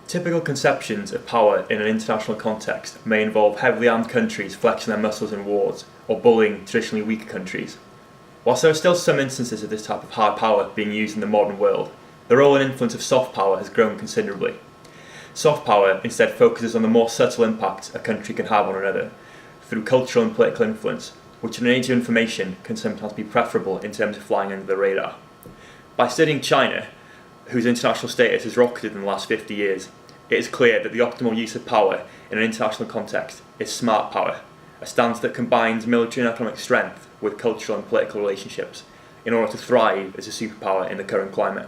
Typical conceptions of power in an international context may involve heavily armed countries flexing their muscles in wars, or bullying traditionally weaker countries. Whilst there are still some instances of this type of hard power being used in the modern world, the role and influence of soft power has grown considerably. Soft power instead focuses on the more subtle impacts a country can have on another, through cultural and political influence, which in an age of information can sometimes be preferable in terms of flying under the radar. By studying China, whose international status has rocketed in the last 50 years, it is clear that the optimal use of power in an international context is smart power, a stance that combines military and economic strength with cultural and political relationships in order to thrive as a superpower in the current climate.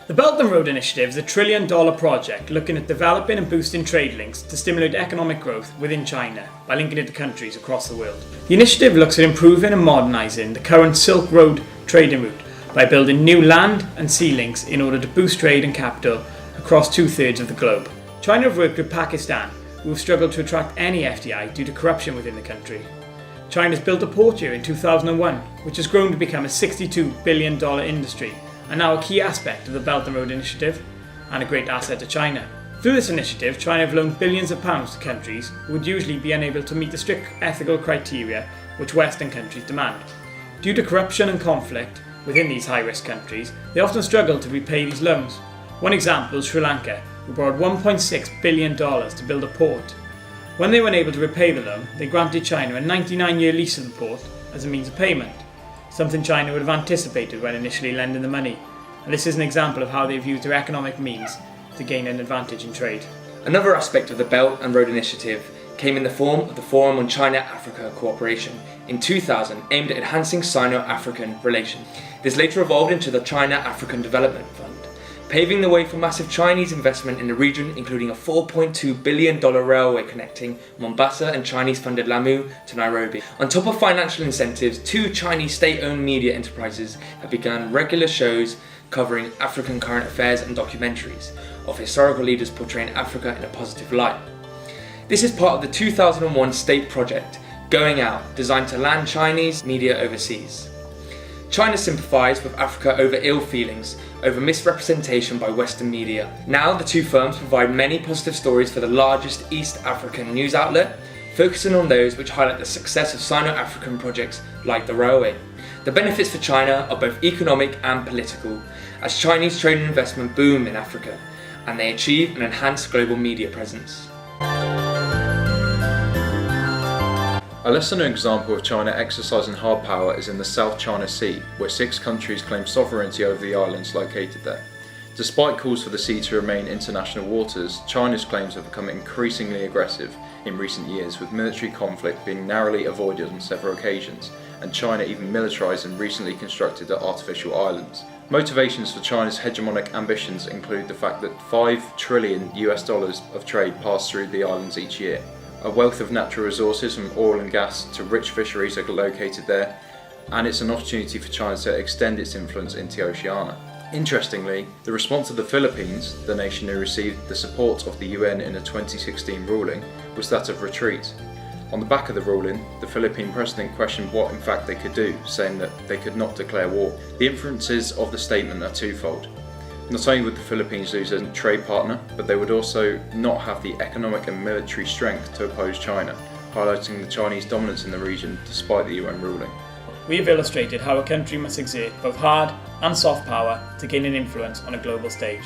The Belt and Road Initiative is a $1 trillion project looking at developing and boosting trade links to stimulate economic growth within China by linking it to countries across the world. The initiative looks at improving and modernising the current Silk Road trading route by building new land and sea links in order to boost trade and capital across 2/3 of the globe. China have worked with Pakistan, who have struggled to attract any FDI due to corruption within the country. China's built a port here in 2001, which has grown to become a $62 billion industry, and now a key aspect of the Belt and Road Initiative, and a great asset to China. Through this initiative, China have loaned billions of pounds to countries who would usually be unable to meet the strict ethical criteria which Western countries demand. Due to corruption and conflict within these high-risk countries, they often struggle to repay these loans. One example is Sri Lanka, who borrowed $1.6 billion to build a port. When they were unable to repay the loan, they granted China a 99-year lease of the port as a means of payment, something China would have anticipated when initially lending the money, and this is an example of how they've used their economic means to gain an advantage in trade. Another aspect of the Belt and Road Initiative came in the form of the Forum on China-Africa Cooperation in 2000, aimed at enhancing Sino-African relations. This later evolved into the China-African Development Fund, paving the way for massive Chinese investment in the region, including a $4.2 billion railway connecting Mombasa and Chinese-funded Lamu to Nairobi. On top of financial incentives, 2 Chinese state-owned media enterprises have begun regular shows covering African current affairs and documentaries of historical leaders portraying Africa in a positive light. This is part of the 2001 state project, Going Out, designed to land Chinese media overseas. China sympathised with Africa over ill feelings over misrepresentation by Western media. Now the two firms provide many positive stories for the largest East African news outlet, focusing on those which highlight the success of Sino-African projects like the railway. The benefits for China are both economic and political, as Chinese trade and investment boom in Africa, and they achieve an enhanced global media presence. A lesser known example of China exercising hard power is in the South China Sea, where 6 countries claim sovereignty over the islands located there. Despite calls for the sea to remain international waters, China's claims have become increasingly aggressive in recent years, with military conflict being narrowly avoided on several occasions, and China even militarised and recently constructed artificial islands. Motivations for China's hegemonic ambitions include the fact that $5 trillion of trade pass through the islands each year. A wealth of natural resources from oil and gas to rich fisheries are located there, and it's an opportunity for China to extend its influence into Oceania. Interestingly, the response of the Philippines, the nation who received the support of the UN in a 2016 ruling, was that of retreat. On the back of the ruling, the Philippine president questioned what in fact they could do, saying that they could not declare war. The inferences of the statement are twofold. Not only would the Philippines lose a trade partner, but they would also not have the economic and military strength to oppose China, highlighting the Chinese dominance in the region despite the UN ruling. We have illustrated how a country must exert both hard and soft power to gain an influence on a global stage.